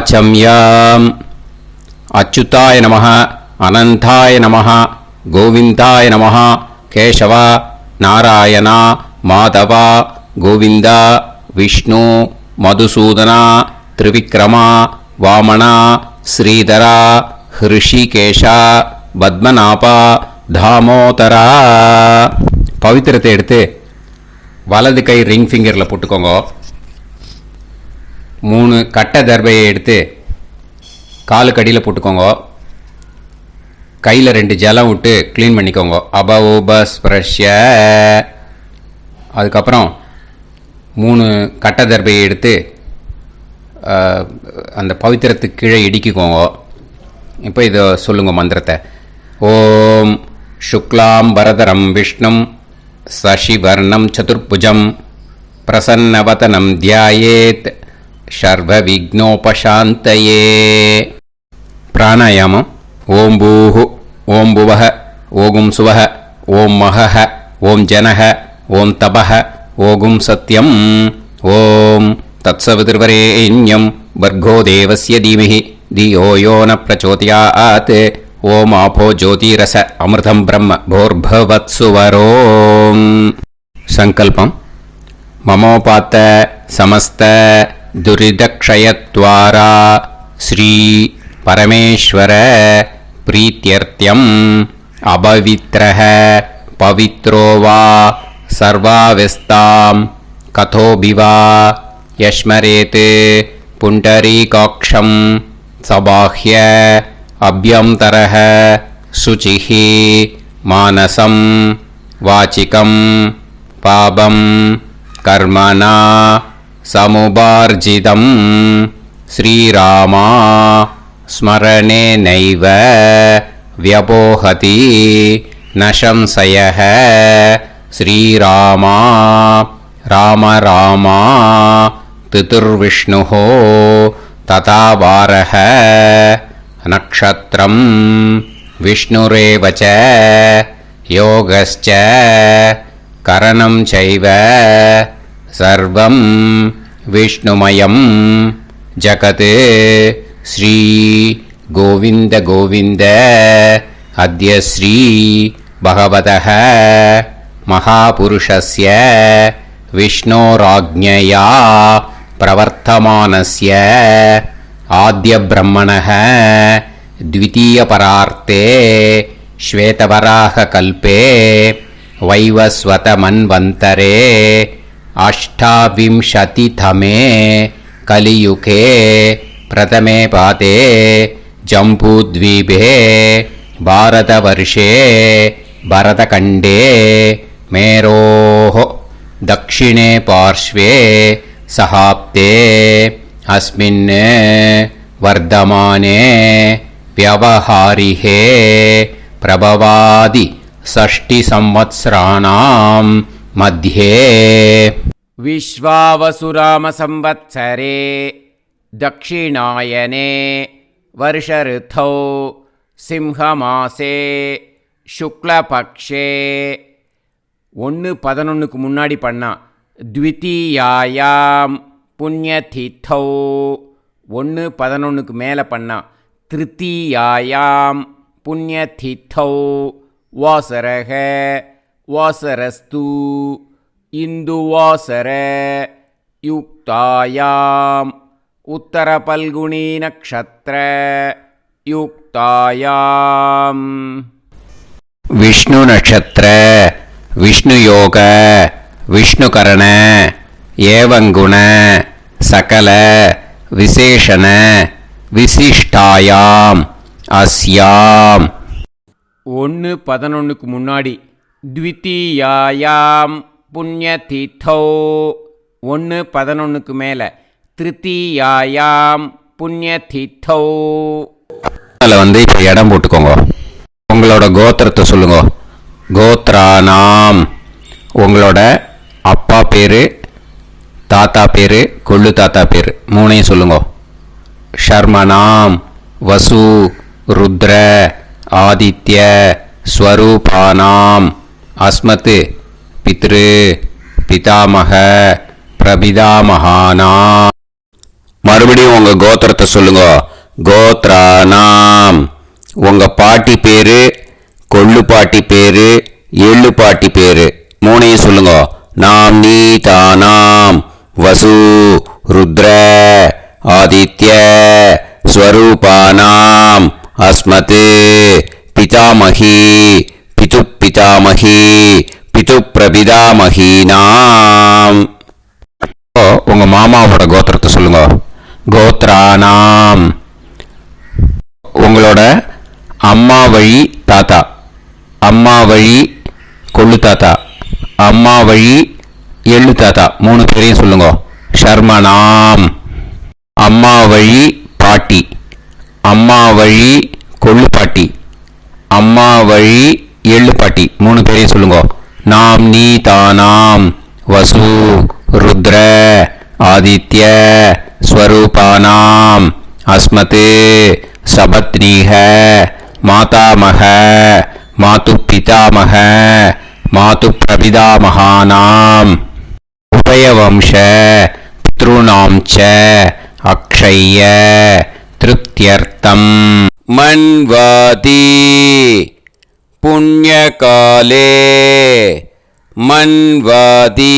वाचम्याम् अच्युताय नमः अनंताय नमः गोविंदाय नमः केशव नारायण माधव गोविंद विष्णु मधुसूदन त्रिविक्रम वामन श्रीधर ऋषिकेश पद्मनाभ दामोदर पवित्रத்தை எடுத்து வலது கை ரிங் ஃபிங்கரில் போட்டுக்கோங்க. 3 கட்டை தர்பையை எடுத்து காலுக்கு அடியில் போட்டுக்கோங்க. கையில் 2 ஜலம் விட்டு க்ளீன் பண்ணிக்கோங்க. அபஓபஸ்பிரஷ்ய. அதுக்கப்புறம் 3 கட்டை தர்பையை எடுத்து அந்த பவித்திரத்துக்கு கீழே இடிக்கிக்கோங்க. இப்போ இதை சொல்லுங்க மந்திரத்தை. ஓம் சுக்லாம் வரதரம் விஷ்ணும் சசிவர்ணம் சதுர்புஜம் பிரசன்னவதனம் தியாயேத் சர்வ விக்னோபசாந்தயே. பிராணாயாமம். ஓம் பூஹு ஓம் புவஹ ஓகும் சுவஹ ஓம் மஹஹ ஓம் ஜனஹ ஓம் தபஹ ஓகும் சத்யம் ஓம் தத்சவிதுர்வரேண்யம் வர்கோ தேவஸ்ய தீமஹி தியோ யோ ந பிரச்சோதயாத் ஓம் ஆபோ ஜோதிரச அமிர்தம் பிரம்ம போர்பவத்சுவரோம். சங்கல்பம். மமோபாத்த சமஸ்த துரிதக்ஷயத்வாரா ஸ்ரீ பரமேஸ்வர பிரீத்யர்த்தியம் அபவித்ரஹ பவித்ரோ வா சர்வாவஸ்தாம் கதோபிவா யஸ்மரேத் புண்டரீகாக்ஷம் சபாஹ்ய அப்யந்தரஹ சுசிஹ மானசம் வாசிகம் பாபம் கர்மணா சமுபார்ஜிதம் ஸ்ரீராமா ஸ்மரணேனைவ வ்யபோஹதி நசம்சயஹ ஸ்ரீராமா ராம ராமா திதுர்விஷ்ணுஹ ததா வாரஹ நக்ஷத்ரம் விஷ்ணுரேவச யோகஸ்ச கரணம் சைவ சர்வம் விஷ்ணுமயம் ஜகத் ஸ்ரீ கோவிந்த கோவிந்த அத்ய ஸ்ரீ பகவதः மகாபுருஷஸ்ய விஷ்ணோராஜ்ஞயா பிரவர்த்தமானஸ்ய ஆத்ய பிரம்மணः द्वितीयपरार्ते श्वेतवराहकल्पे वैवस्वतमन्वन्तरे अष्टाविंशतितमे कलियुगे प्रथमे पादे जम्बूद्वीपे भारतवर्षे भरतखण्डे मेरोः दक्षिणे पार्श्वे सहाब्दे अस्मिन् वर्धमाने व्यवहारिहे प्रभवादि षष्टि संवत्सराणां मध्ये विश्वावसुराम संवत्सरे दक्षिणायने वर्ष ऋतौ सिंहमासे शुक्लपक्षे 1-11க்கு முன்னாடி பண்ணா द्वितीयायाम पुण्यतिथौ 1-11க்கு மேலே பண்ணா திருத்தீயாயாம் புண்ணியதிதௌ வாசரக வாசரஸ்து இந்துவாசர யுக்தாயாம் உத்தர பல்குனி நக்ஷத்ர யுக்தாயாம் விஷ்ணு நட்சத்திர விஷ்ணு யோக விஷ்ணுகரண ஏவங்குண சகல விசேஷண விசிஷ்டாயாம் அஸ்யாம் 1-11க்கு முன்னாடி த்விதீயாயாம் புண்ணியதிதௌ 1-11க்கு மேலே திருத்தீயாயாம் புண்ணியதிதௌ. அதில் இப்போ இடம் போட்டுக்கோங்க. உங்களோட கோத்திரத்தை சொல்லுங்க. கோத்ரானாம் உங்களோட அப்பா பேர், தாத்தா பேர், கொள்ளு தாத்தா பேர் 3ஐயும் சொல்லுங்க. ஷர்மனாம் வசு ருத்ர ஆதித்ய ஸ்வரூபானாம் அஸ்மத் பித்ரு பிதாமக பிரபிதாமகானாம் மறுபடியும் உங்க கோத்திரத்தை சொல்லுங்க. கோத்ரானாம். உங்க பாட்டி பேரு, கொள்ளு பாட்டி பேரு, எள்ளு பாட்டி பேரு மூணையும் சொல்லுங்க. நாம் நீ தானாம் வசு ருத்ர ஆதித்ய ஸ்வரூபானாம் அஸ்மத் பிதாமகி பிது பிதாமகி பிது பிரபிதாமகீனாம். உங்க மாமாவோட கோத்திரத்தை சொல்லுங்க. கோத்ரானாம். உங்களோட அம்மா வழி தாத்தா, அம்மா வழி கொள்ளு தாத்தா, அம்மா வழி எள்ளு தாத்தா மூணு பேரையும் சொல்லுங்க. ஷர்மனாம். அம்மா வழி பாட்டி, அம்மா வழி கொள்ளு பாட்டி, அம்மா வழி எள்ளு பாட்டி மூணு பேரையும் சொல்லுங்க. நாம் நீ தானாம் வசு ருத்ர ஆதித்ய ஸ்வரூபானாம் அஸ்மத் சபத்னீஹ மாதாமக மாது பிதாமக மாது பிரபிதாமகானாம் உபயவம்ச பித்ருணாம் ச அக்ஷய்ய திருப்தியர்த்தம் மன்வாதி புண்ணியகாலே மன்வாதி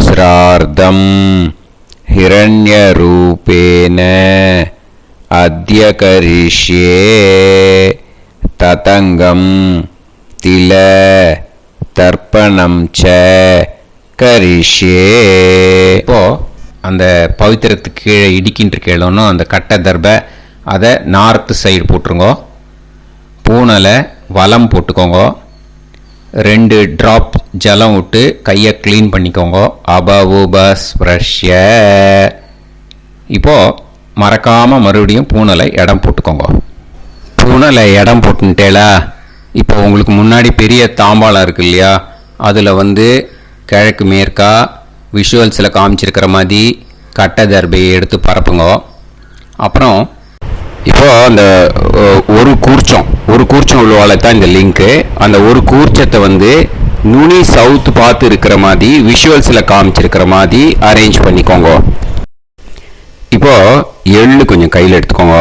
ஸ்ரார்த்தம் ஹிரண்யரூபேன அத்ய கரிஷ்யே ததங்கம் தில தர்ப்பணம் ச கரிஷ்யே. இப்போ அந்த பவித்திரத்துக்கு கீழே இடிக்கின்ற கீழே அந்த கட்டை தர்பை அதை நார்த்து சைடு போட்டுருங்கோ. பூனலை வலம் போட்டுக்கோங்க. 2 ட்ராப் ஜலம் விட்டு கையை க்ளீன் பண்ணிக்கோங்க. அபவுபஸ்ப்ரஷ்ய. இப்போது மறக்காமல் மறுபடியும் பூனலை இடம் போட்டுக்கோங்க. பூனலை இடம் போட்டுட்டேலா. இப்போ உங்களுக்கு முன்னாடி பெரிய தாம்பாளம் இருக்கு இல்லையா, அதில் கிழக்கு மேற்கா விஷுவல்ஸில் காமிச்சிருக்கிற மாதிரி கட்டை தர்பையை எடுத்து பரப்புங்க. அப்புறம் இப்போ அந்த ஒரு கூர்ச்சம் உள்ளவால தான் இந்த லிங்க்கு. அந்த ஒரு கூர்ச்சத்தை நுனி சவுத் பார்த்து இருக்கிற மாதிரி விஷுவல்ஸில் காமிச்சிருக்கிற மாதிரி அரேஞ்ச் பண்ணிக்கோங்க. இப்போ எள்ளு கொஞ்சம் கையில் எடுத்துக்கோங்க.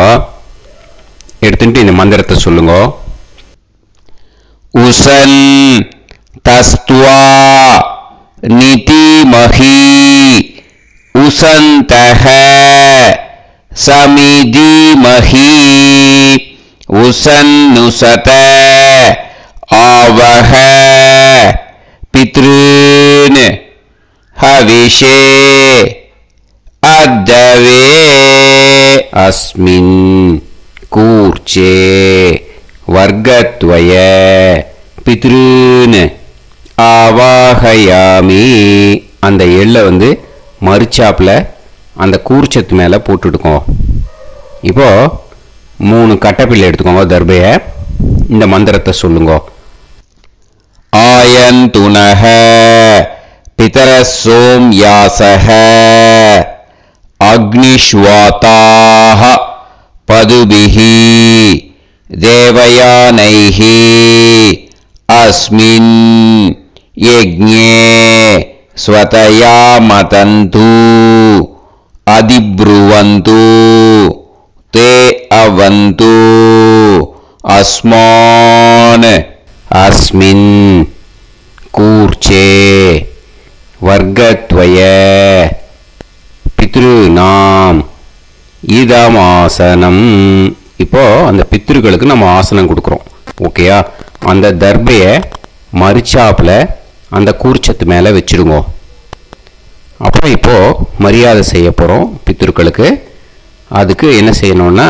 எடுத்துட்டு இந்த மந்திரத்தை சொல்லுங்க. உசன் தஸ்துவா நிதிமஹி உசந்தஹ சமிதிமஹி உசன்னுசத ஆவஹ பித்ருன் ஹவிஷே அத்தவே அஸ்மின் கூர்ச்சே வர்க்கத்வய பித்ருன் ஆவாஹயாமி. அந்த எள்ளை மறுச்சாப்பில் அந்த கூர்ச்சத்து மேலே போட்டுடுக்கோங்க. இப்போது 3 கட்டைப்பிள்ளை எடுத்துக்கோங்க. தர்பையை இந்த மந்திரத்தை சொல்லுங்க. ஆயந்துனஹ பிதர சோம்யாசஹ அக்னிஷ்வாதாஹ பதுபிஹி தேவயானைஹி அஸ்மின் யஜ்ஞே ஸ்வதயா மதந்து அதிப்ருவந்து தே அவது அஸ்மான் அஸ்மின் கூர்ச்சே வர்க்கத்வய பித்ருநாம் இதமாசனம். இப்போ அந்த பித்ருக்களுக்கு நம்ம ஆசனம் கொடுக்குறோம். ஓகேயா? அந்த தர்பையை மறுச்சாப்பில் அந்த கூர்ச்சத்து மேலே வச்சுடுங்க. அப்புறம் இப்போது மரியாதை செய்ய போகிறோம் பித்ருக்களுக்கு. அதுக்கு என்ன செய்யணும்னா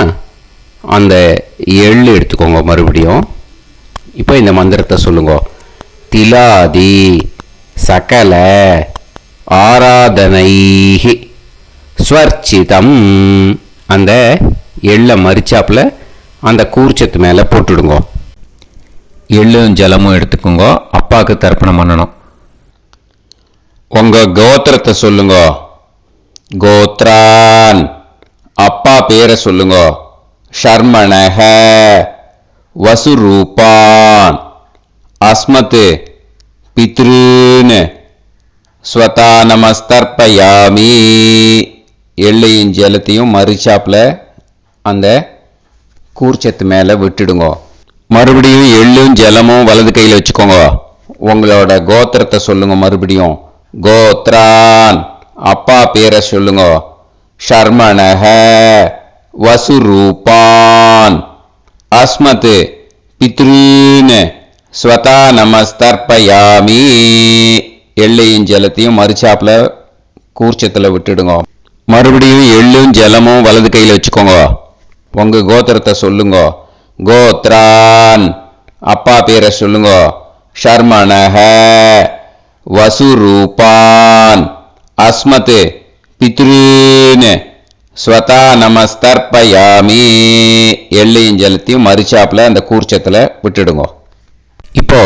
அந்த எள்ளு எடுத்துக்கோங்க. மறுபடியும் இப்போ இந்த மந்திரத்தை சொல்லுங்க. திலாதி சகல ஆராதனைஹி ஸ்வர்ச்சிதம். அந்த எள்ளை மரிச்சாப்பில் அந்த கூர்ச்சத்து மேலே போட்டுடுங்க. எள்ளும் ஜலமும் எடுத்துக்கோங்க. அப்பாவுக்கு தர்ப்பணம் பண்ணணும். உங்க கோத்திரத்தை சொல்லுங்க. கோத்ரான். அப்பா பேரை சொல்லுங்க. ஷர்மணஹ வசுரூபான் அஸ்மத் பித்ருன் ஸ்வதா நமஸ்தர்ப்பயாமி. எள்ளையும் ஜலத்தையும் மறிச்சாப்பில் அந்த கூர்ச்சத்து மேலே விட்டுடுங்க. மறுபடியும் எள்ளும் ஜலமும் வலது கையில் வச்சுக்கோங்க. உங்களோட கோத்திரத்தை சொல்லுங்க. மறுபடியும் கோத்ரான், அப்பா பேரை சொல்லுங்க. ஷர்மணஹ, வசுரூபான், அஸ்மத் பித்ரீன், ஸ்வதா நமஸ்தர்ப்பயாமி. எள்ளையும் ஜலத்தையும் மறுச்சாப்புல கூர்ச்சத்தில் விட்டுடுங்க. மறுபடியும் எள்ளும் ஜலமும் வலது கையில் வச்சுக்கோங்க. உங்க கோத்திரத்தை சொல்லுங்க. கோத்ரான், அப்பா பேரை சொல்லுங்க. ஷர்மணஹ, வசுரூபான், அஸ்மத் பித்ரீன், ஸ்வதா நமஸ்தர்ப்பயாமி. எள்ளையும் ஜலத்தையும் மறுச்சாப்புல அந்த கூர்ச்சத்தில் விட்டுடுங்க. இப்போ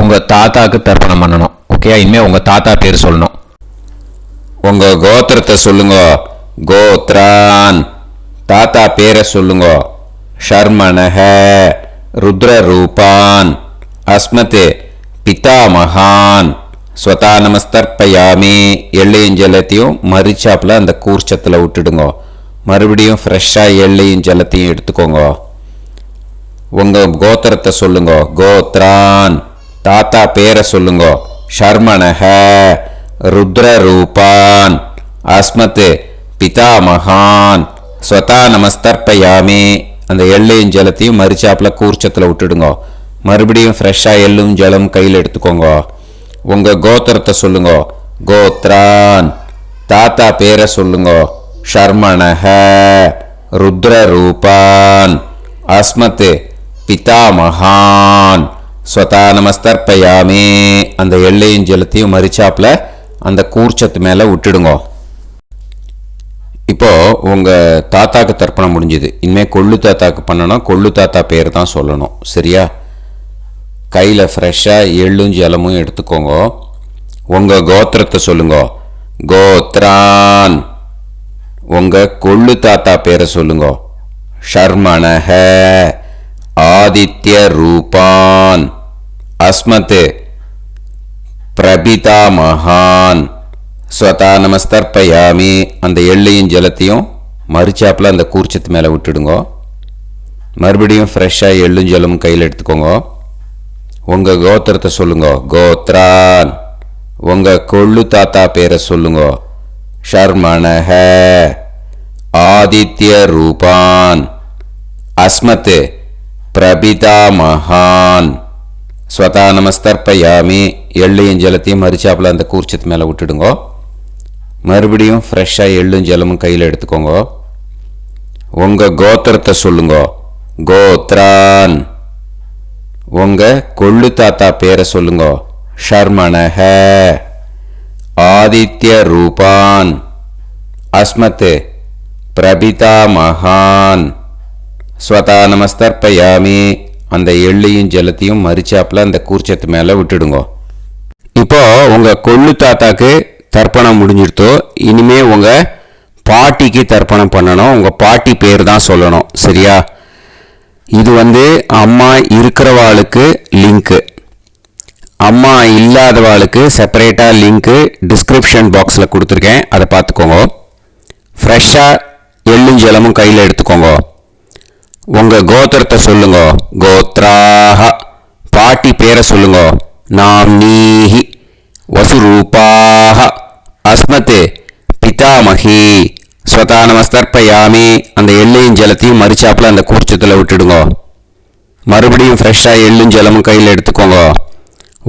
உங்க தாத்தாக்கு தர்ப்பணம் பண்ணணும். ஓகே, இனிமே உங்க தாத்தா பேர் சொல்லணும். உங்க கோத்திரத்தை சொல்லுங்க. கோத்ரான், தாத்தா பேரை சொல்லுங்க. ஷர்மணஹ, ருத்ரரூபான், அஸ்மத் பிதாமகான், ஸ்வதா நமஸ்தர்ப்பயாமி. எள்ளையும் ஜலத்தையும் மறிச்சாப்புல அந்த கூர்ச்சத்தில் விட்டுடுங்க. மறுபடியும் ஃப்ரெஷ்ஷாக எள்ளையும் ஜலத்தையும் எடுத்துக்கோங்க. உங்க கோத்திரத்தை சொல்லுங்க. கோத்ரான், தாத்தா பேரை சொல்லுங்க. ஷர்மணஹ, ருத்ரரூபான், அஸ்மத் பிதாமகான், ஸ்வதா நமஸ்தர்ப்பயாமி. அந்த எள்ளையும் ஜலத்தையும் மறிச்சாப்புல கூர்ச்சத்தில் விட்டுடுங்க. மறுபடியும் ஃப்ரெஷ்ஷாக எள்ளும் ஜலம் கையில் எடுத்துக்கோங்க. உங்க கோத்திரத்தை சொல்லுங்க. கோத்ரான், தாத்தா பேரை சொல்லுங்க. ஷர்மணஹ, ருத்ரரூபான், அஸ்மத் பிதாமகான், ஸ்வதா நமஸ்தர்ப்பயாமி. அந்த எள்ளையும் ஜலத்தையும் மறிச்சாப்புல அந்த கூர்ச்சத்து மேலே விட்டுடுங்க. இப்போ உங்க தாத்தாக்கு தர்ப்பணம் முடிஞ்சுது. இனிமேல் கொள்ளு தாத்தாக்கு பண்ணணும். கொள்ளு தாத்தா பேர் தான் சொல்லணும். சரியா? கையில் ஃப்ரெஷ்ஷாக எள்ளும் ஜலமும் எடுத்துக்கோங்க. உங்க கோத்திரத்தை சொல்லுங்க. கோத்ரான், உங்க கொள்ளு தாத்தா பேரை சொல்லுங்க. ஷர்மணஹ, ஆதித்ய ரூபான், அஸ்மத் பிரபிதாமகான், ஸ்வதா நமஸ்தர்ப்பயாமி. அந்த எள்ளையும் ஜலத்தையும் மறிச்சாப்புல அந்த கூர்ச்சத்து மேலே விட்டுடுங்க. மறுபடியும் ஃப்ரெஷ்ஷாக எள்ளும் ஜலமும் கையில் எடுத்துக்கோங்க. உங்க கோத்திரத்தை சொல்லுங்க. கோத்ரான், உங்க கொள்ளு தாத்தா பேரை சொல்லுங்க. ஷர்மணஹ, ஆதித்ய ரூபான், அஸ்மத் பிரபிதாமகான், ஸ்வதா நமஸ்தர்ப்பயாமி. எள்ளையும் ஜலத்தையும் மறிச்சாப்புல அந்த கூர்ச்சத்து மேலே விட்டுடுங்க. மறுபடியும் ஃப்ரெஷ்ஷாக எள்ளும் ஜலமும் கையில் எடுத்துக்கோங்க. உங்க கோத்திரத்தை சொல்லுங்க. கோத்ரான், உங்க கொள்ளு தாத்தா பேரை சொல்லுங்க. ஷர்மணஹ, ஆதித்ய ரூபான், அஸ்மத் பிரபிதாமகான், ஸ்வதா நமஸ்தர்ப்பயாமி. அந்த எள்ளையும் ஜலத்தையும் மறிச்சாப்புல அந்த கூர்ச்சத்து மேலே விட்டுடுங்க. இப்போ உங்க கொள்ளு தாத்தாக்கு தர்ப்பணம் முடிஞ்சிடுத்தோ. இனிமே உங்க பாட்டிக்கு தர்ப்பணம் பண்ணணும். உங்க பாட்டி பேர் தான் சொல்லணும். சரியா? இது அம்மா இருக்கிறவாளுக்கு லிங்க்கு, அம்மா இல்லாதவாளுக்கு செப்பரேட்டாக லிங்க்கு டிஸ்கிரிப்ஷன் பாக்ஸில் கொடுத்துருக்கேன். அதை பார்த்துக்கோங்க. ஃப்ரெஷ்ஷாக எள்ளும் ஜலமும் கையில் எடுத்துக்கோங்க. உங்கள் கோத்திரத்தை சொல்லுங்க. கோத்ராஹ, பாட்டி பேரை சொல்லுங்க. நாம்னீஹி, வசுரூபாஹ, அஸ்மத் பிதாமகி, ஸ்வதா நமஸ்தர்ப்பயாமி. அந்த எள்ளையும் ஜலத்தையும் மறிச்சாப்புல அந்த கூர்ச்சத்தில் விட்டுடுங்க. மறுபடியும் ஃப்ரெஷ்ஷாக எள்ளும் ஜலமும் கையில் எடுத்துக்கோங்க.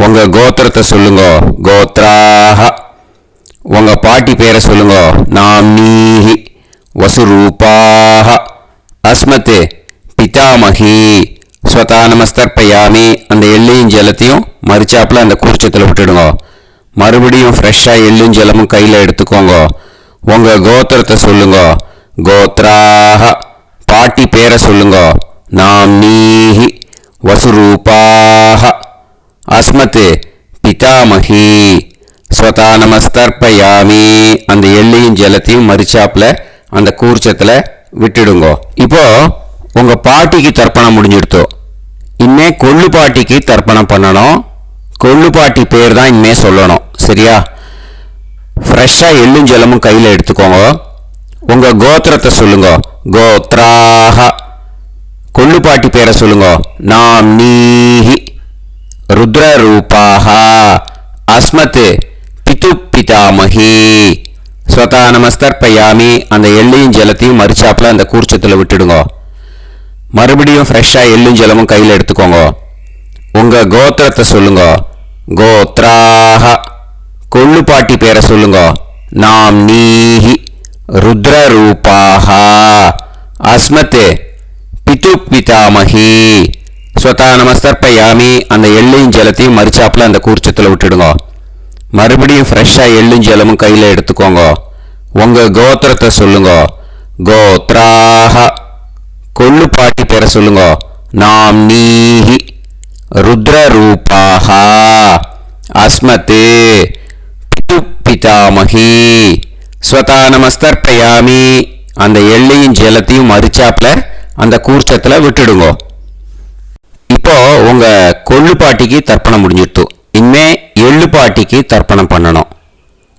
உங்கள் கோத்திரத்தை சொல்லுங்க. கோத்ராஹ, உங்கள் பாட்டி பேரை சொல்லுங்க. நாம்னீஹி, வசுரூபாஹ, அஸ்மத் பிதாமகி, ஸ்வதா நமஸ்தர்ப்பயாமி. அந்த எள்ளையும் ஜலத்தையும் மறிச்சாப்புல அந்த கூர்ச்சத்தில் விட்டுடுங்க. மறுபடியும் ஃப்ரெஷ்ஷாக எள்ளும் ஜலமும் கையில் எடுத்துக்கோங்க. உங்கள் கோத்திரத்தை சொல்லுங்க. கோத்ராஹ, பாட்டி பேரை சொல்லுங்க. நாம்னீஹி, வசுரூபாஹ, அஸ்மத் பிதாமகி, ஸ்வதா நமஸ்தர்ப்பயாமி. அந்த எள்ளையும் ஜலத்தையும் மறிச்சாப்புல அந்த கூர்ச்சத்தில் விட்டுடுங்க. இப்போ உங்க பாட்டிக்கு தர்ப்பணம் முடிஞ்சிடுத்தோ. இனிமே கொள்ளு பாட்டிக்கு தர்ப்பணம் பண்ணணும். கொள்ளு பாட்டி பேர் தான் இனிமே சொல்லணும். சரியா? ஃப்ரெஷ்ஷாக எள்ளும் ஜலமும் கையில் எடுத்துக்கோங்க. உங்க கோத்திரத்தை சொல்லுங்க. கோத்ராஹ. கொள்ளுப்பாட்டி பேரை சொல்லுங்க. நாம் நீஹி. ருத்ரரூபாஹ. அஸ்மத் பிது பிதாமகி. ஸ்வதா நமஸ்தர்ப்பயாமி. அந்த எள்ளையும் ஜலத்தையும் மறிச்சாப்புல அந்த கூர்ச்சத்தில் விட்டுடுங்க. மறுபடியும் ஃப்ரெஷ்ஷாக எள்ளும் ஜலமும் கையில் எடுத்துக்கோங்க. உங்க கோத்திரத்தை சொல்லுங்க. கோத்ராஹ. கொள்ளுப்பாட்டி பேரை சொல்லுங்க. நாம் நீஹி. ருத்ரரூபாஹ. அஸ்மத் பிது பிதாமகி. ஸ்வதா நமஸ்தர்ப்பயாமி. அந்த எள்ளையும் ஜலத்தையும் மறிச்சாப்புல அந்த கூர்ச்சத்தில் விட்டுடுங்க. மறுபடியும் ஃப்ரெஷ்ஷாக எள்ளும் ஜலமும் கையில் எடுத்துக்கோங்க. உங்க கோத்திரத்தை சொல்லுங்க. கோத்ராஹ. கொள்ளுப்பாட்டி பேரை சொல்லுங்க. நாம் நீஹி. ருத்ரரூபாஹ. அஸ்மத் பிது பிதாமகி. ஸ்வதா நமஸ்தர்ப்பயாமி. அந்த எள்ளையும் ஜலத்தையும் மறிச்சாப்புல அந்த கூர்ச்சத்தில் விட்டுடுங்க. இப்போ உங்க கொள்ளுப்பாட்டிக்கு தர்ப்பணம் முடிஞ்சிடுத்து. இனிமே எள்ளுப்பாட்டிக்கு தர்ப்பணம் பண்ணணும்.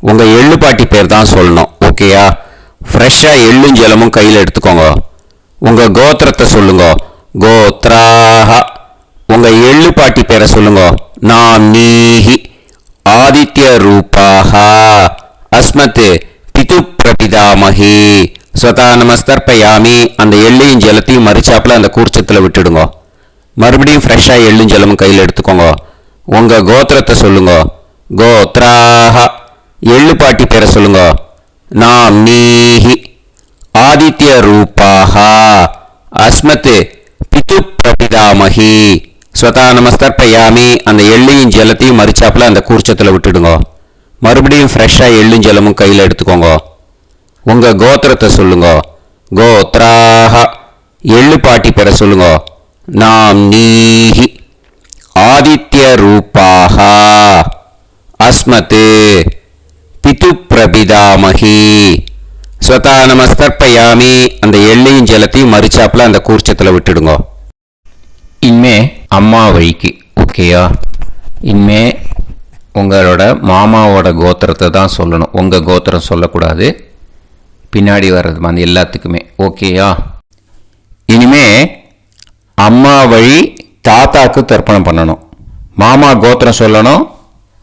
உங்க எள்ளுப்பாட்டி பேர் தான் சொல்லணும். ஓகேயா? ஃப்ரெஷ்ஷாக எள்ளும் ஜலமும் கையில் எடுத்துக்கோங்க. உங்க கோத்திரத்தை சொல்லுங்க. கோத்ராஹ. உங்க எள்ளுப்பாட்டி பேரை சொல்லுங்க. நாம் நீஹி. ஆதித்ய ரூபாஹ. அஸ்மத் பிது பிரபிதாமகி. ஸ்வதா நமஸ்தர்ப்பயாமி. அந்த எள்ளையும் ஜலத்தையும் மறிச்சாப்புல அந்த கூர்ச்சத்தில் விட்டுடுங்க. மறுபடியும் ஃப்ரெஷ்ஷாக எள்ளும் ஜலமும் கையில் எடுத்துக்கோங்க. உங்க கோத்திரத்தை சொல்லுங்க. கோத்ராஹ. எள்ளுப்பாட்டி பேரை சொல்லுங்க. நாம் நீஹி. ஆதித்ய ரூபாஹ. அஸ்மத் பிது பிரபிதாமகி. ஸ்வதா நமஸ்தர்ப்பயாமி. அந்த எள்ளையும் ஜலத்தையும் மறிச்சாப்புல அந்த கூர்ச்சத்தில் விட்டுடுங்க. மறுபடியும் ஃப்ரெஷ்ஷாக எள்ளும் ஜலமும் கையில் எடுத்துக்கோங்க. உங்க கோத்திரத்தை சொல்லுங்க. கோத்ராஹ. எள்ளுப்பாட்டி பேரை சொல்லுங்க. நாம் நீஹி. ஆதித்ய ரூபாஹ. அஸ்மத் பிது பிரபிதாமகி. ஸ்வதா நமஸ்தர்ப்பயாமி. அந்த எள்ளையும் ஜலத்தையும் மறிச்சாப்புல அந்த கூர்ச்சத்தில் விட்டுடுங்க. இனிமே அம்மா வழிக்கு. ஓகேயா? இனிமே உங்களோட மாமாவோட கோத்திரத்தை தான் சொல்லணும். உங்கள் கோத்திரம் சொல்லக்கூடாது. பின்னாடி வர்றது அந்த எல்லாத்துக்குமே. ஓகேயா? இனிமே அம்மா வழி தாத்தாக்கு தர்ப்பணம் பண்ணணும். மாமா கோத்திரம் சொல்லணும்.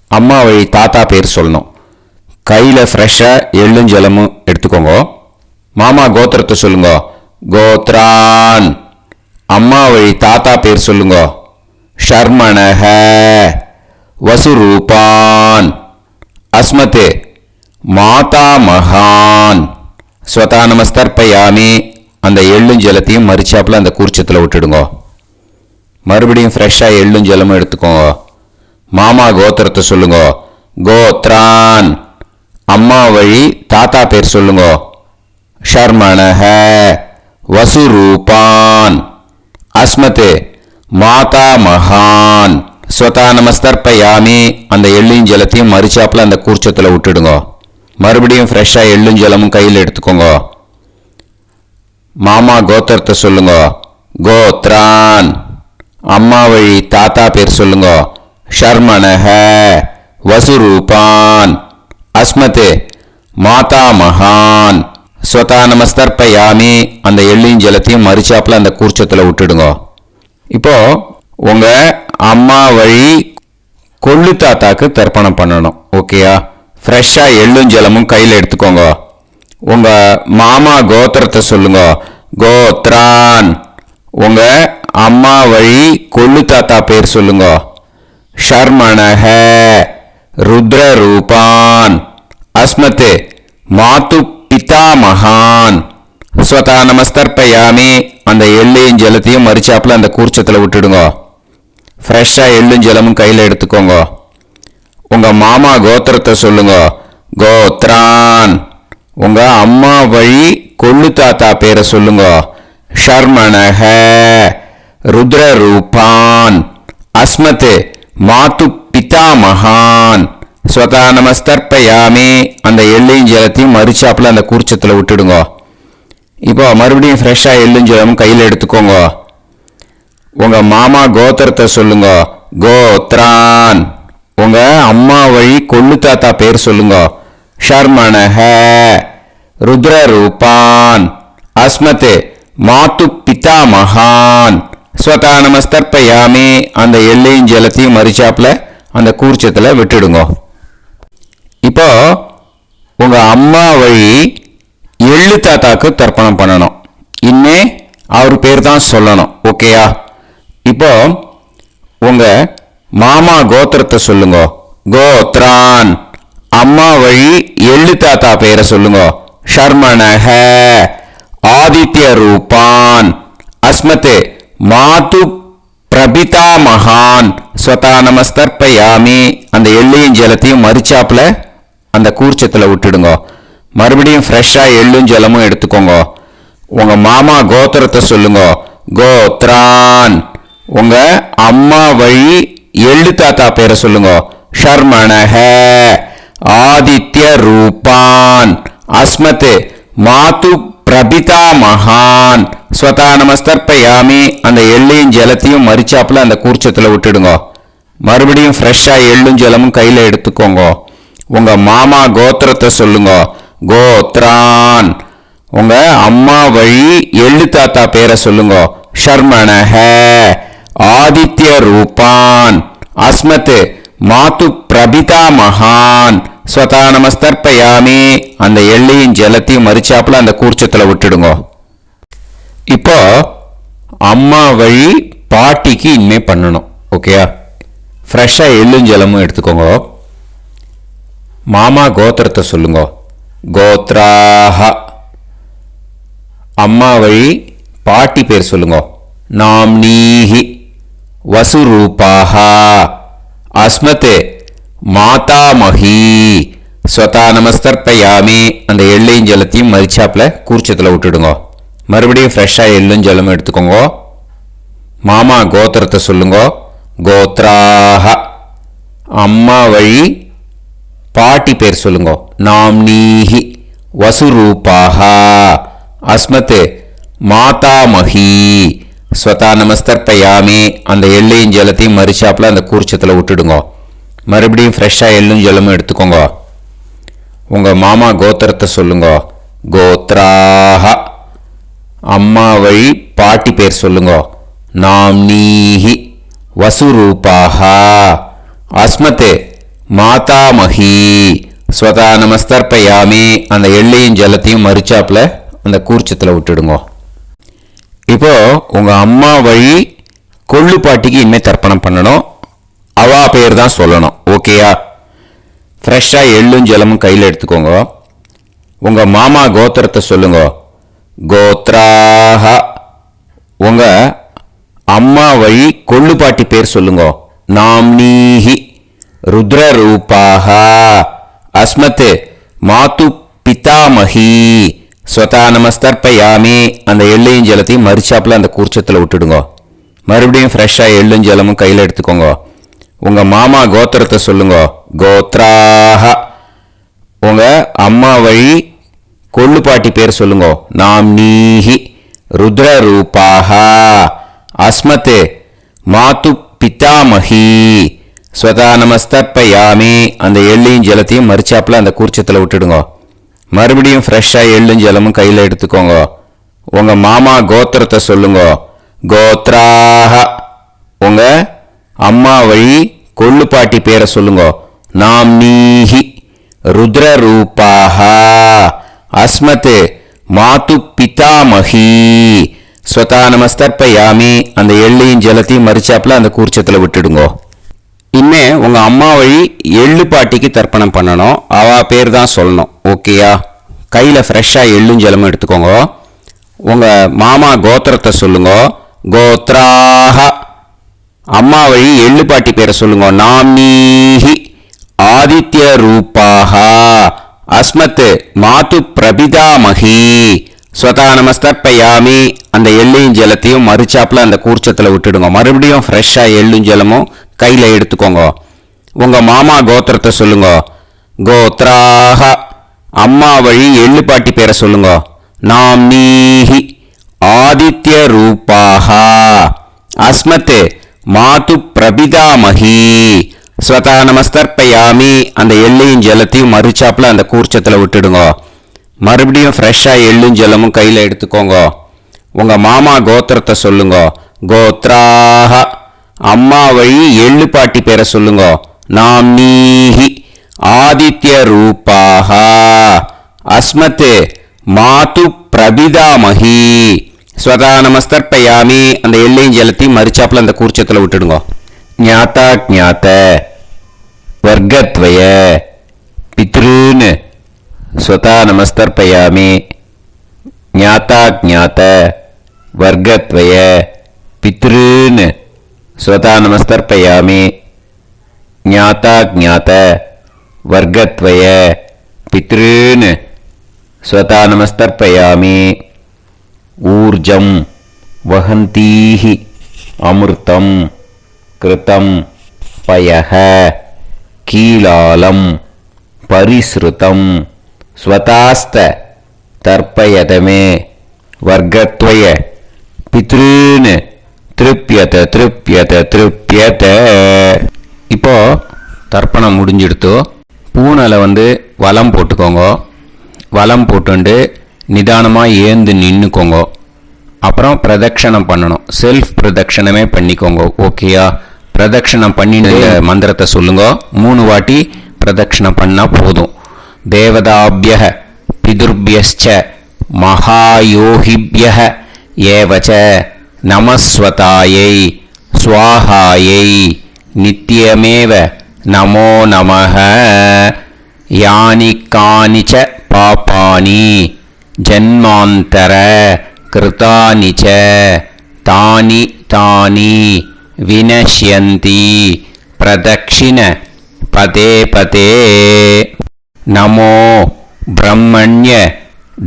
அம்மா வழி தாத்தா பேர் சொல்லணும். கையில் ஃப்ரெஷ்ஷாக எள்ளும் ஜலமும் எடுத்துக்கோங்க. மாமா கோத்திரத்தை சொல்லுங்க. கோத்ரான். அம்மா வழி தாத்தா பேர் சொல்லுங்க. ஷர்மணஹ. வசுரூபான். அஸ்மத் மாதா மகான். ஸ்வதா நமஸ்தர்ப்பயாமி. அந்த எள்ளும் ஜலத்தையும் மறிச்சாப்புல அந்த கூர்ச்சத்தில் விட்டுடுங்க. மறுபடியும் ஃப்ரெஷ்ஷாக எள்ளும் ஜலமும் எடுத்துக்கோங்க. மாமா கோத்திரத்தை சொல்லுங்க. கோத்ரான். அம்மா வழி தாத்தா பேர் சொல்லுங்க. ஷர்மணஹ. வசுரூபான். அஸ்மத் மாதா மகான். ஸ்வதா நமஸ்தர்ப்பயாமி. அந்த எள்ளும் ஜலத்தையும் மறிச்சாப்புல அந்த கூர்ச்சத்தில் விட்டுடுங்க. மறுபடியும் ஃப்ரெஷ்ஷாக எள்ளும் ஜலமும் கையில் எடுத்துக்கோங்க. மாமா கோத்திரத்தை சொல்லுங்க. கோத்ரான். அம்மா வழி தாத்தா பேர் சொல்லுங்க. ஷர்மணஹ. வசுரூபான். அஸ்மத் மாதா மகான். ஸ்வதா நமஸ்தர்ப்பயாமி. அந்த எள்ளையும் ஜலத்தையும் மறிச்சாப்புல அந்த கூர்ச்சத்தில் விட்டுடுங்க. இப்போ உங்க அம்மா வழி கொள்ளு தாத்தாக்கு தர்ப்பணம் பண்ணணும். ஓகேயா? ஃப்ரெஷ்ஷாக எள்ளும் ஜலமும் கையில் எடுத்துக்கோங்க. உங்க மாமா கோத்திரத்தை சொல்லுங்க. கோத்ரான். உங்க அம்மா வழி கொள்ளு தாத்தா பேர் சொல்லுங்க. ஷர்மணஹ. ருத்ரரூபான். அஸ்மத் மாது பிதா மகான். ஸ்வதா நமஸ்தர்ப்பயாமி. அந்த எள்ளையும் ஜலத்தையும் மறிச்சாப்புல அந்த கூர்ச்சத்தில் விட்டுடுங்க. ஃப்ரெஷ்ஷாக எள்ளும் ஜலமும் கையில் எடுத்துக்கோங்க. உங்க மாமா கோத்திரத்தை சொல்லுங்க. கோத்ரான். உங்க அம்மா வழி கொள்ளு தாத்தா பேரை சொல்லுங்க. ஷர்மணஹ. ருத்ரரூபான். அஸ்மத் மாது பிதா மகான். ஸ்வதா நமஸ்தர்ப்பயாமி. அந்த எள்ளையும் ஜலத்தையும் மறிச்சாப்புல அந்த கூர்ச்சத்தில் விட்டுடுங்க. இப்போ மறுபடியும் ஃப்ரெஷ்ஷாக எள்ளும் ஜலமும் கையில் எடுத்துக்கோங்க. உங்க மாமா கோத்திரத்தை சொல்லுங்க. கோத்ரான். உங்க அம்மா வழி கொள்ளு தாத்தா பேர் சொல்லுங்க. ஷர்மணஹ. ருத்ரரூபான் அஸ்மத் மாது பிதாமகான் ஸ்வதா நமஸ்தர்ப்பயாமி. அந்த எள்ளையும் ஜலத்தையும் மறிச்சாப்புல அந்த கூர்ச்சத்தில் விட்டுடுங்க. இப்போ உங்க அம்மா வழி எள்ளு தாத்தாக்கு தர்ப்பணம் பண்ணணும். இன்னே அவர் பேர் தான் சொல்லணும். ஓகேயா? இப்போ உங்க மாமா கோத்திரத்தை சொல்லுங்க. கோத்ரான். அம்மா வழி எள்ளு தாத்தா பேரை சொல்லுங்க. ஷர்மணஹ ஆதித்ய ரூபான் அஸ்மத் மாது பிரபிதா மகான் ஸ்வதா நமஸ்தர்ப்பயாமி. அந்த எள்ளையும் ஜலத்தையும் மறிச்சாப்புல அந்த கூர்ச்சத்தில் விட்டுடுங்க. மறுபடியும் ஃப்ரெஷ்ஷாக எள்ளும் ஜலமும் எடுத்துக்கோங்க. உங்க மாமா கோத்திரத்தை சொல்லுங்க. கோத்ரான். உங்க அம்மா வழி எள்ளு தாத்தா பேரை சொல்லுங்க. ஷர்மணஹ ஆதித்ய ரூபான் அஸ்மத் மாது பிரபிதா மகான் ஸ்வதா நமஸ்தர்ப்பயாமி. அந்த எள்ளையும் ஜலத்தையும் மறிச்சாப்புல அந்த கூர்ச்சத்தில் விட்டுடுங்க. மறுபடியும் ஃப்ரெஷ்ஷாக எள்ளும் ஜலமும் கையில் எடுத்துக்கோங்க. உங்க மாமா கோத்திரத்தை சொல்லுங்க. கோத்ரான். உங்க அம்மா வழி எள்ளு தாத்தா பேரை சொல்லுங்க. ஷர்மணஹ ஆதித்ய ரூபான் அஸ்மத் மாது பிரபிதா மகான் ஸ்வதா நமஸ்தர்ப்பயாமி. அந்த எள்ளையும் ஜலத்தையும் மறிச்சாப்புல அந்த கூர்ச்சத்தில் விட்டுடுங்க. இப்போ அம்மா வழி பாட்டிக்கு இனிமே பண்ணணும். ஓகேயா? ஃப்ரெஷ்ஷாக எள்ளும் ஜலமும் எடுத்துக்கோங்க. மாமா கோத்திரத்தை சொல்லுங்க. கோத்ராஹ. அம்மா வழி பாட்டி பேர் சொல்லுங்க. நாம்னீஹி வசுரூபாஹ அஸ்மத் மாதாமஹி ஸ்வதா நமஸ்தர்ப்பயாமி. அந்த எள்ளையும் ஜலத்தையும் மறிச்சாப்புல கூர்ச்சத்தில் விட்டுடுங்க. மறுபடியும் ஃப்ரெஷ்ஷாக எள்ளும் ஜலமும் எடுத்துக்கோங்க. மாமா கோத்திரத்தை சொல்லுங்க. கோத்ராஹ. அம்மா வழி பாட்டி பேர் சொல்லுங்க. நாம்னீஹி வசுரூபாஹ அஸ்மத் மாதாமஹி ஸ்வதா நமஸ்தர்ப்பயாமி. அந்த எள்ளையும் ஜலத்தையும் மறிச்சாப்புல அந்த கூர்ச்சத்தில் விட்டுடுங்க. மறுபடியும் ஃப்ரெஷ்ஷாக எள்ளும் ஜலமும் எடுத்துக்கோங்க. உங்க மாமா கோத்திரத்தை சொல்லுங்க. கோத்ராஹ. அம்மா வழி பாட்டி பேர் சொல்லுங்க. நாம்னீஹி வசுரூபாஹ அஸ்மத் மாதாமஹி ஸ்வதா நமஸ்தர்ப்பயாமி. அந்த எள்ளையும் ஜலத்தையும் மறிச்சாப்புல அந்த கூர்ச்சத்தில் விட்டுடுங்க. இப்போ உங்க அம்மா வழி கொள்ளு பாட்டிக்கு இனிமே தர்ப்பணம் பண்ணணும். அவா பேர் தான் சொல்லணும். ஓகேயா? ஃப்ரெஷ்ஷாக எள்ளும் ஜலமும் கையில் எடுத்துக்கோங்க. உங்க மாமா கோத்திரத்தை சொல்லுங்க. கோத்ராஹ. உங்க அம்மா வழி கொள்ளு பாட்டி பேர் சொல்லுங்க. நாம்னீஹி ருத்ரரூபாஹ அஸ்மத் மாது பிதாமஹி ஸ்வதா நமஸ்தர்ப்பயாமி. அந்த எள்ளையும் ஜலத்தையும் மறிச்சாப்புல அந்த கூர்ச்சத்தில் விட்டுடுங்க. மறுபடியும் ஃப்ரெஷ்ஷாக எள்ளும் ஜலமும் கையில் எடுத்துக்கோங்க. உங்க மாமா கோத்திரத்தை சொல்லுங்க. கோத்ராஹ. உங்க அம்மா வழி கொள்ளு பாட்டி பேர் சொல்லுங்க. நாம்னீஹி ருத்ரரூபாஹ அஸ்மத் மாது பிதாமஹி ஸ்வதா நமஸ்தர்ப்பயாமி. அந்த எள்ளையும் ஜலத்தையும் மறிச்சாப்புல அந்த கூர்ச்சத்தில் விட்டுடுங்க. மறுபடியும் ஃப்ரெஷ்ஷாக எள்ளும் ஜலமும் கையில் எடுத்துக்கோங்க. உங்க மாமா கோத்திரத்தை சொல்லுங்க. கோத்ராஹ. உங்க அம்மா வழி கொள்ளு பாட்டி பேரை சொல்லுங்க. நாம்னீஹி ருத்ரரூபாஹ அஸ்மத் மாது பிதாமஹி ஸ்வதா நமஸ்தர்ப்பயாமி. அந்த எள்ளையும் ஜலத்தையும் மறிச்சாப்புல அந்த கூர்ச்சத்தில் விட்டுடுங்க. இனிமே உங்க அம்மா வழி எள்ளு பாட்டிக்கு தர்ப்பணம் பண்ணணும். அவ பேர் தான் சொல்லணும். ஓகேயா? கையில் ஃப்ரெஷ்ஷாக எள்ளும் ஜலமும் எடுத்துக்கோங்க. உங்க மாமா கோத்திரத்தை சொல்லுங்க. கோத்ராஹ. அம்மா வழி எள்ளு பாட்டி பேரை சொல்லுங்க. நாம்னீஹி ஆதித்ய ரூபாஹ அஸ்மத் மாது பிரபிதாமஹி ஸ்வதா நமஸ்தர்ப்பயாமி. அந்த எள்ளையும் ஜலத்தையும் மறிச்சாப்புல அந்த கூர்ச்சத்தில் விட்டுடுங்க. மறுபடியும் ஃப்ரெஷ்ஷாக எள்ளும் ஜலமும் கையில் எடுத்துக்கோங்க. உங்க மாமா கோத்திரத்தை சொல்லுங்க. கோத்ராஹ. அம்மா வழி எள்ளு பாட்டி பேரை சொல்லுங்க. நாம்னீஹி ஆதித்ய ரூபாஹ அஸ்மத் மாது பிரபிதாமஹி ஸ்வதா நமஸ்தர்ப்பயாமி. அந்த எள்ளையும் ஜலத்தையும் மறிச்சாப்புல அந்த கூர்ச்சத்தில் விட்டுடுங்க. மறுபடியும் ஃப்ரெஷ்ஷாக எள்ளும் ஜலமும் கையில் எடுத்துக்கோங்க. உங்கள் மாமா கோத்திரத்தை சொல்லுங்க. கோத்ராக. அம்மா வழி எள்ளு பாட்டி பேரை சொல்லுங்க. நாம்னீஹி ஆதித்ய ரூபாக. அஸ்மத் மாது பிரபிதாமஹி. ஸ்வதா நமஸ்தர்ப்பயாமி. அந்த எள்ளையும் ஜலத்தையும் மறிச்சாப்புல அந்த கூர்ச்சத்தில் விட்டுடுங்க. ஞாத்தா ஜாத்த வர்க்கத்வய பித்ருன்னு ஸ்வதா நமஸ்தர்ப்பயாமி. ஞாத்தா ஜாத்த வர்க்கத்வய பித்ருன்னு ஸ்வதா நமஸ்தர்ப்பயாமி. ஞாத்தா ஜாத்த வர்க்கத்வய பித்ருன்னு ஸ்வதா நமஸ்தர்ப்பயாமி. ஊர்ஜம் வஹந்தீஹி அமிர்தம் கிருதம் பயஹ கீலாலம் பரிஸ்ருதம் ஸ்வதாஸ்த தர்ப்பயதமே வர்க்கத்வய பித்ருன்னு திருப்யத திருப்யத திருப்யத. இப்போ தர்ப்பணம் முடிஞ்சிடுத்தோ. பூனலை வலம் போட்டுக்கோங்க. வலம் போட்டுண்டு நிதானமாக ஏந்து நின்றுக்கோங்க. அப்புறம் பிரதட்சணம் பண்ணணும். செல்ஃப் பிரதட்சணமே பண்ணிக்கோங்க. ஓகேயா? பிரதட்சணம் பண்ணிட்டு மந்திரத்தை சொல்லுங்க. 3 வாட்டி பிரதட்சணம் பண்ணால் போதும். தேவதாபிய பிதுர்பியச்ச மகாயோகிபிய ஏவச்ச நமஸ்வதாயை ஸ்வாஹாயை நித்யமேவ நமோ நமஹ. யானி கானிச்ச பாபானி ஜன்மாந்தர கிருதானி ச தானி தானி வினஷ்யந்தி பிரதக்ஷிண பதே பதே. நமோ பிரம்மண்ய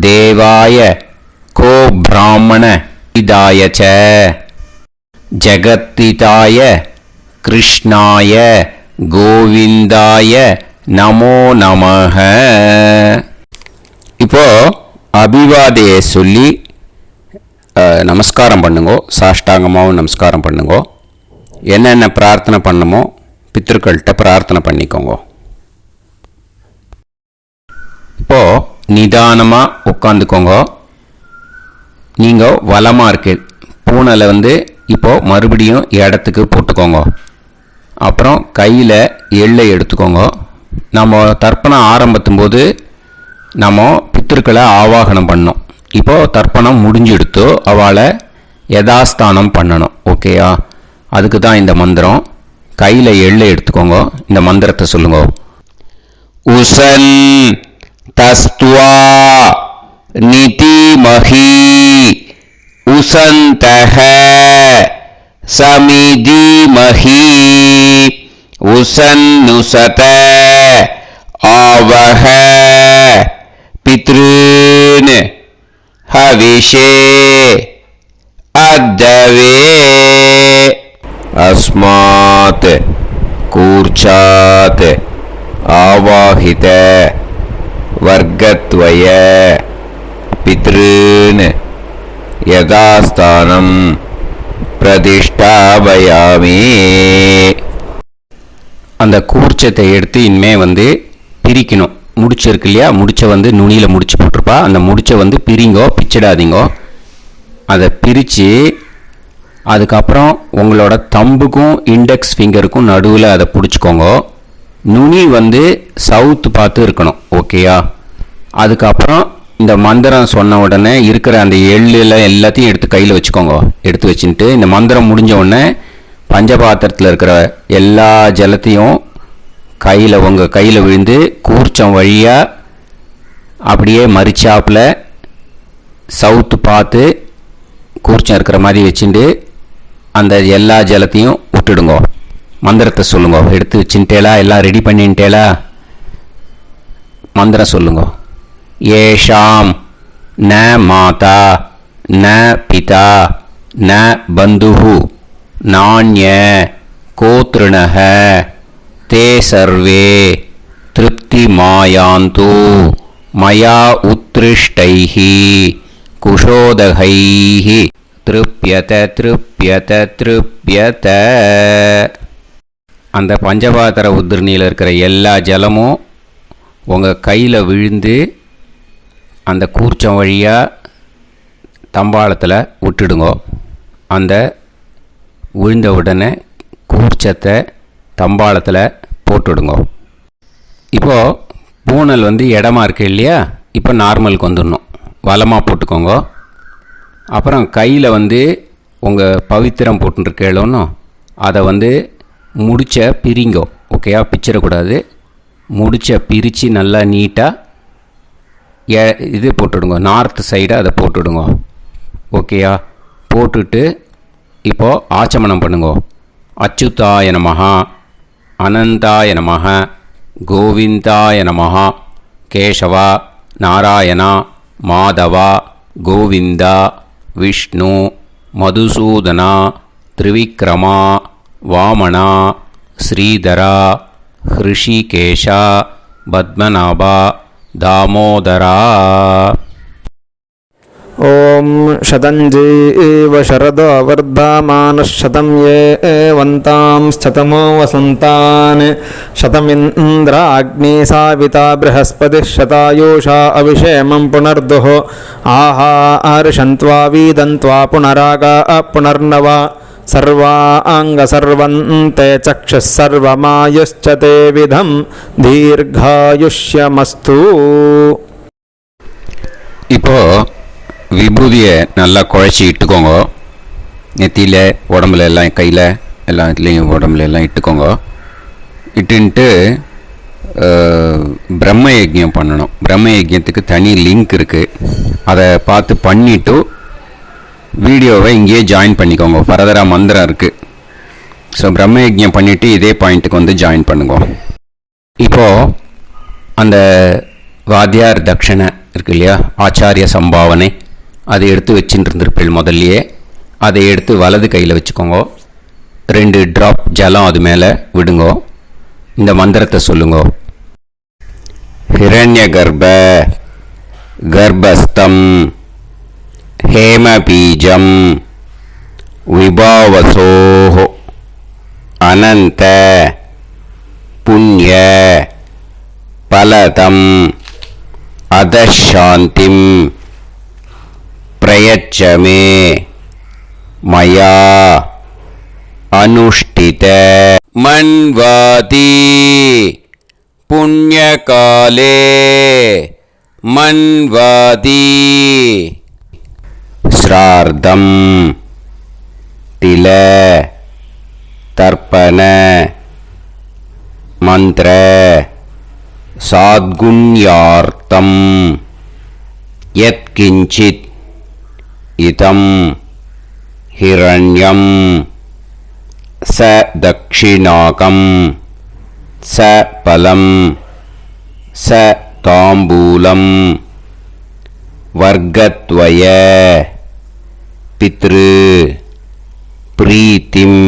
தேவாய கோ பிராமண இதாய ச ஜகத்திதாய கிருஷ்ணாய கோவிந்தாய நமோ நமஹ. இப்போ அபிவாதையை சொல்லி நமஸ்காரம் பண்ணுங்கோ. சாஷ்டாங்கமாகவும் நமஸ்காரம் பண்ணுங்கோ. என்னென்ன பிரார்த்தனை பண்ணுமோ பித்ருக்கள்கிட்ட பிரார்த்தனை பண்ணிக்கோங்க. இப்போ நிதானமாக உட்காந்துக்கோங்க. நீங்கள் வலமாக இருக்கு பூனலை இப்போது மறுபடியும் இடத்துக்கு போட்டுக்கோங்க. அப்புறம் கையில் எள்ளை எடுத்துக்கோங்க. நம்ம தர்ப்பணம் ஆரம்பித்தும் போது நம்ம பித்திருக்களை ஆவாகனம் பண்ணோம். இப்போது தர்ப்பணம் முடிஞ்செடுத்தோ அவளை யதாஸ்தானம் பண்ணணும். ஓகேயா? அதுக்கு தான் இந்த மந்திரம். கையில் எள்ளை எடுத்துக்கோங்க. இந்த மந்திரத்தை சொல்லுங்க. உசன் தஸ்துவா நிதிமஹி உசந்தஹ சமிதிமஹி உசன்னுசத ஆவஹ பித்ருன் ஹவிஷே அத்தவே. அஸ்மாத் கூர்ச்சாத் ஆவாஹித வர்க்கத்வய பித்ருன் யதாஸ்தானம் பிரதிஷ்டாபயாமி. அந்த கூர்ச்சத்தை எடுத்து இனிமே பிரிக்கணும். முடிச்சிருக்கு இல்லையா? முடிச்சை நுனியில் முடிச்சு போட்டிருப்பா. அந்த முடிச்சை பிரிங்கோ, பிச்சிடாதீங்கோ. அதை பிரித்து அதுக்கப்புறம் உங்களோட தம்புக்கும் இண்டெக்ஸ் ஃபிங்கருக்கும் நடுவில் அதை பிடிச்சிக்கோங்க. நுனி சவுத்து பார்த்து இருக்கணும். ஓகேயா? அதுக்கப்புறம் இந்த மந்திரம் சொன்ன உடனே இருக்கிற அந்த எள்ளில் எல்லாத்தையும் எடுத்து கையில் வச்சுக்கோங்க. எடுத்து வச்சுட்டு இந்த மந்திரம் முடிஞ்ச உடனே பஞ்சபாத்திரத்தில் இருக்கிற எல்லா ஜலத்தையும் உங்கள் கையில் விழுந்து கூர்ச்சம் வழியாக அப்படியே மறிச்சாப்பில் சவுத்து பார்த்து கூர்ச்சம் இருக்கிற மாதிரி வச்சுட்டு அந்த எல்லா ஜலத்தையும் விட்டுடுங்க. மந்திரத்தை சொல்லுங்க. எடுத்து வச்சுட்டேலா? எல்லாம் ரெடி பண்ணிட்டேலா? மந்திரம் சொல்லுங்க. ஏஷாம் ந மாதா ந பிதா ந பந்துஹு நாண்ய கோத்ருணஹ தே சர்வே திருப்தி மாயாந்து மயா உத்ருஷ்டைஹி குஷோதகைஹி திருப்யத திருப்யத திருப்யத. அந்த பஞ்சபாத்திர உதிர்ணியில் இருக்கிற எல்லா ஜலமும் உங்கள் கையில் விழுந்து அந்த கூர்ச்சம் வழியாக தம்பாளத்தில் விட்டுடுங்க. அந்த விழுந்த உடனே கூர்ச்சத்தை தம்பாளத்தில் போட்டுடுங்க. இப்போது பூனல் இடமா இருக்கு இல்லையா, இப்போ நார்மலுக்கு வந்துடணும். வலமாக போட்டுக்கோங்க. அப்புறம் கையில் உங்கள் பவித்திரம் போட்டுருக்கேளோன்னு அதை முடிச்ச பிரிங்கோ. ஓகேயா, பிச்சிடக்கூடாது. முடிச்ச பிரித்து நல்லா நீட்டாக இது போட்டுடுங்க, நார்த் சைடை அதை போட்டுடுங்க. ஓகேயா, போட்டுட்டு இப்போது ஆச்சமனம் பண்ணுங்க. அச்சுதாய நமஹ, அனந்தாய நமஹ, கோவிந்தாய நமஹ, கேசவா, நாராயணா, மாதவா, கோவிந்தா, விஷ்ணு, மதுசூதனா, திரிவிக்ரமா, வாமனா, ஸ்ரீதரா, ஹிருஷிகேஷா, பத்மநாபா, தாமோதரா. ॐ शतञ्जीव शरदो वर्धमानः शतं ये वन्तां शतमो वसन्तान् शतमिन्द्राग्नी साविता बृहस्पतिः शतायुषा अभिषेमं पुनर्दुः आहार्षन्त्वा वीदन्त्वा पुनरागा पुनर्नवा सर्वाङ्गसर्वन्ते चक्षुः सर्वमायुश्च ते विधं दीर्घायुष्यमस्तु. இப்போது விபூதியை நல்லா குழச்சி இட்டுக்கோங்க. நெத்தியில், உடம்புல எல்லாம், கையில் எல்லாம் இதுலேயும் உடம்புல எல்லாம் இட்டுக்கோங்க. இட்டுன்ட்டு பிரம்ம யஜ்யம் பண்ணணும். பிரம்ம யஜ்யத்துக்கு தனி லிங்க் இருக்குது. அதை பார்த்து பண்ணிவிட்டு வீடியோவை இங்கேயே ஜாயின் பண்ணிக்கோங்க. ஃபர்தராக மந்திரம் இருக்குது. ஸோ பிரம்ம யஜ்யம் பண்ணிவிட்டு இதே பாயிண்ட்டுக்கு ஜாயின் பண்ணுங்க. இப்போது அந்த வாத்தியார் தட்சணை இருக்கு இல்லையா, ஆச்சாரிய சம்பாவனை, அதை எடுத்து வச்சுட்டு இருந்திருப்பீள் முதல்லையே. அதை எடுத்து வலது கையில் வச்சுக்கோங்க. 2 ட்ராப் ஜலம் அது மேலே விடுங்க. இந்த மந்திரத்தை சொல்லுங்க. ஹிரண்ய கர்ப்ப கர்ப்பஸ்தம் ஹேமபீஜம் விபாவசோஹ அனந்த புண்ணிய பலதம் அதசாந்திம் பிரயச்சமே மயா அனுஷ்டித மன்வாதி புண்ணியகாலே மன்வாதி ஸ்ரார்த்தம் தில தர்ப்பண மந்திர சாத்குண்யார்த்தம் யத்கிஞ்சித் இதம் ஹிரண்யம் ச தக்ஷிணாகம் ச பலம் ச தாம்பூலம் வர்க்கத்வய பித்ரு பிரீத்திம்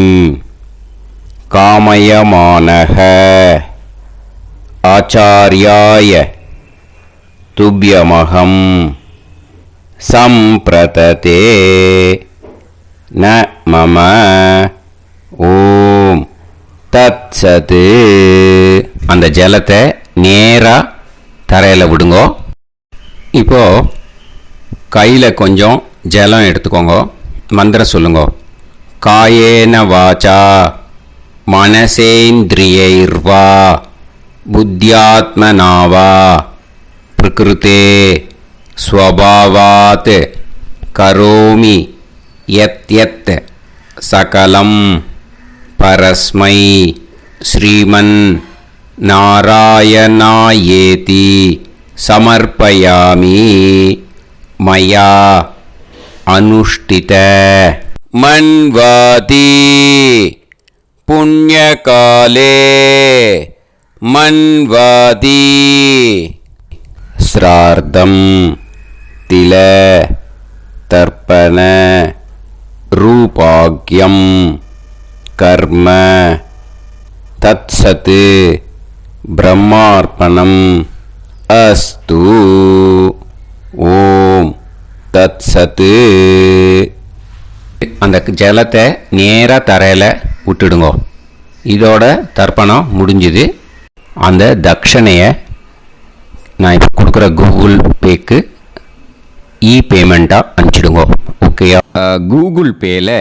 காமயமானஹ ஆச்சார்யாய துப்யமகம் சம்பிரததே ந மம ஓம் தத்சத். அந்த ஜலத்தை நேராக தரையில் விடுங்கோ. இப்போது கையில் கொஞ்சம் ஜலம் எடுத்துக்கோங்க. மந்திரம் சொல்லுங்க. காயேன வாச்சா மனசேந்திரியைர்வா புத்தியாத்மனாவா பிரகிருதே ஸ்வபாவாத் கரோமி யத் யத் சகலம் பரஸ்மை ஸ்ரீமன் நாராயணாயேதி சமர்ப்பயாமி மயா அனுஷ்டித மன்வாதி புண்ணியகாலே மன்வாதி ஸ்ரார்த்தம் தில தர்ப்பண ரூபாக்யம் கர்ம தத்சத் பிரம்மார்ப்பணம் அஸ்து. ஓம் தத்சத். அந்த ஜலத்தை நேராக தரையில் விட்டுடுங்க. இதோட தர்ப்பணம் முடிஞ்சுது. அந்த தட்சணையை நான் இப்போ கொடுக்குற கூகுள் பேக்கு பேமெண்ட்டாக அனுப்பிச்சிடுங்க. ஓகேயா? கூகுள் பேயில்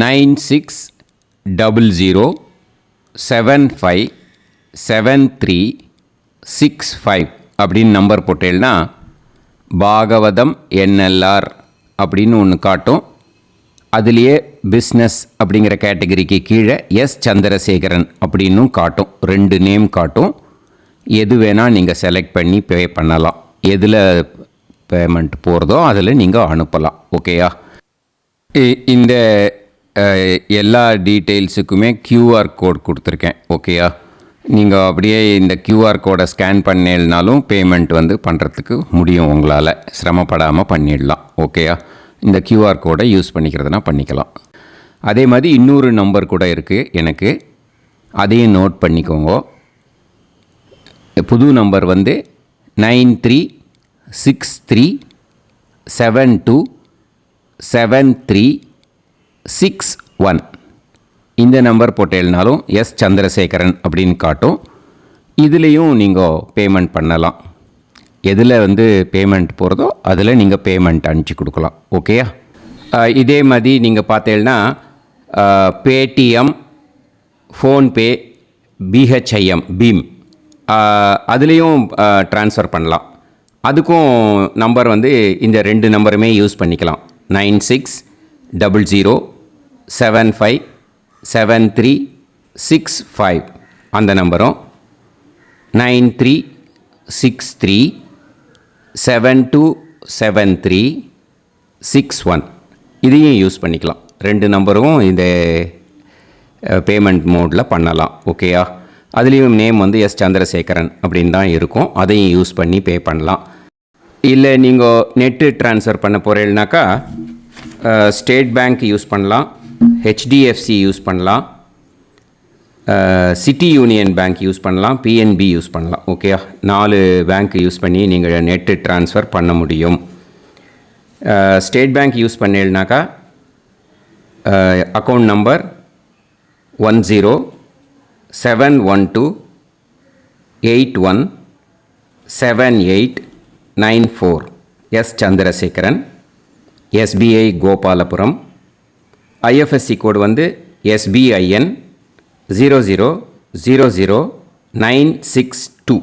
9600757365 அப்படின்னு நம்பர் போட்டேன்னா பாகவதம் NLR அப்படின்னு ஒன்று காட்டும். அதுலேயே பிஸ்னஸ் அப்படிங்கிற கேட்டகரிக்கு கீழே எஸ் சந்திரசேகரன் அப்படின்னும் காட்டும். 2 நேம் காட்டும். எது வேணால் நீங்கள் செலக்ட் பண்ணி பே பண்ணலாம். எதில் பேமெண்ட் போகிறதோ அதில் நீங்கள் அனுப்பலாம். ஓகேயா? இந்த எல்லா டீட்டெயில்ஸுக்குமே QR கோட் கொடுத்துருக்கேன். ஓகேயா? நீங்கள் அப்படியே இந்த QR கோடை ஸ்கேன் பண்ணேன்னாலும் பேமெண்ட் பண்ணுறதுக்கு முடியும். உங்களால் சிரமப்படாமல் பண்ணிடலாம். ஓகேயா? இந்த QR கோடை யூஸ் பண்ணிக்கிறதுனா பண்ணிக்கலாம். அதே மாதிரி இன்னொரு நம்பர் கூட இருக்குது எனக்கு, அதையும் நோட் பண்ணிக்கோங்க. புது நம்பர் 9363727361. இந்த நம்பர் போட்டேல்னாலும் எஸ் சந்திரசேகரன் அப்படின்னு காட்டும். இதுலேயும் நீங்கள் பேமெண்ட் பண்ணலாம். எதில் பேமெண்ட் போகிறதோ அதில் நீங்கள் பேமெண்ட் அனுப்பிச்சி கொடுக்கலாம். ஓகேயா? இதே மாதிரி நீங்கள் பார்த்தீங்கன்னா பேடிஎம், ஃபோன்பே, BHIM பீம் அதுலேயும் ட்ரான்ஸ்ஃபர் பண்ணலாம். அதுக்கும் நம்பர் இந்த 2 நம்பருமே யூஸ் பண்ணிக்கலாம். 9600757365 அந்த நம்பரும் 9363727361 இதையும் யூஸ் பண்ணிக்கலாம். 2 நம்பரும் இந்த பேமெண்ட் மோடில் பண்ணலாம். ஓகேயா? அதுலேயும் நேம் எஸ் சந்திரசேகரன் அப்படின்னு தான் இருக்கும். அதையும் யூஸ் பண்ணி பே பண்ணலாம். இல்லை நீங்கள் நெட்டு ட்ரான்ஸ்ஃபர் பண்ண போகிறீங்கனாக்கா ஸ்டேட் பேங்க் யூஸ் பண்ணலாம், HDFC யூஸ் பண்ணலாம், சிட்டி யூனியன் பேங்க் யூஸ் பண்ணலாம், PNB யூஸ் பண்ணலாம். ஓகேயா? 4 பேங்க் யூஸ் பண்ணி நீங்கள் நெட்டு ட்ரான்ஸ்ஃபர் பண்ண முடியும். ஸ்டேட் பேங்க் யூஸ் பண்ணீங்கனாக்கா account number 10712817894 S Chandrasekaran, SBI Gopalapuram. IFSC code SBIN 0000962.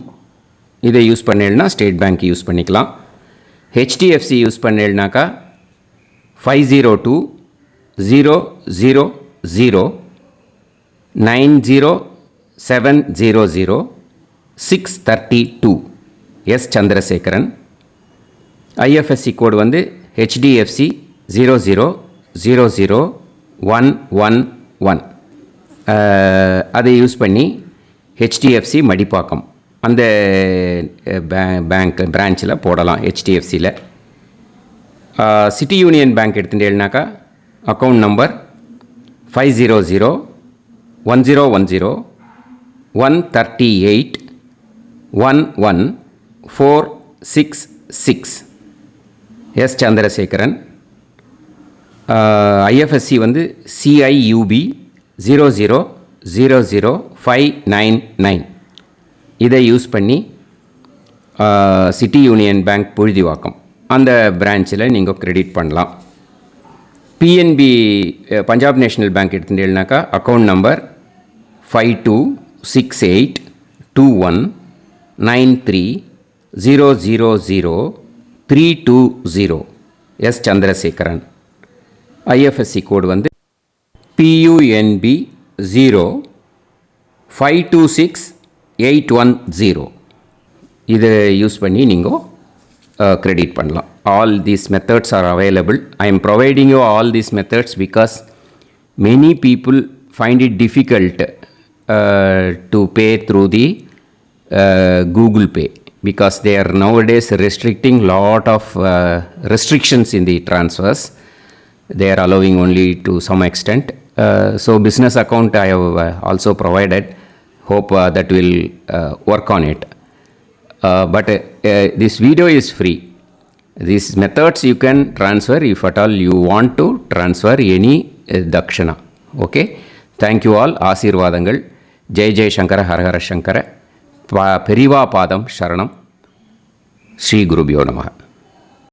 இதை யூஸ் பண்ணேன்னா ஸ்டேட் பேங்க் யூஸ் பண்ணிக்கலாம். HDFC யூஸ் பண்ணேன்னாக்கா 5020090700 S Chandrasekaran. IFSC code HDFC 0000111. அதை யூஸ் பண்ணி HDFC மடிப்பாக்கம் அந்த பேங்க் பிரான்ச்சில் போடலாம். HDFCயில் சிட்டி யூனியன் பேங்க் எடுத்துட்டேன்னாக்கா account number 5001010381146 S Chandrasekaran. IFSC CIUB 0000599. இதை யூஸ் பண்ணி சிட்டி யூனியன் பேங்க் புழுதிவாக்கம் அந்த பிரான்ச்சில் நீங்கள் கிரெடிட் பண்ணலாம். PNB பஞ்சாப் நேஷ்னல் பேங்க் எடுத்துட்டேன்னாக்கா account number 52682193000320 S Chandrasekaran. IFSC code PUNB 0526810. இதை யூஸ் பண்ணி நீங்கள் கிரெடிட் பண்ணலாம். All these methods are available. I am providing you all these methods because many people find it difficult to pay through the Google Pay because they are nowadays restricting lot of restrictions in the transfers. They are allowing only to some extent. So business account I have also provided. Hope that will work on it. But this video is free. These methods you can transfer if at all you want to transfer any dakshana. Okay? Thank you all. ஆசீர்வாதங்கள். ஜெய் ஜெய் சங்கர ஹரஹர சங்கர. பெரிவா பாதம் சரணம். ஸ்ரீ குருபியோ நமஹ.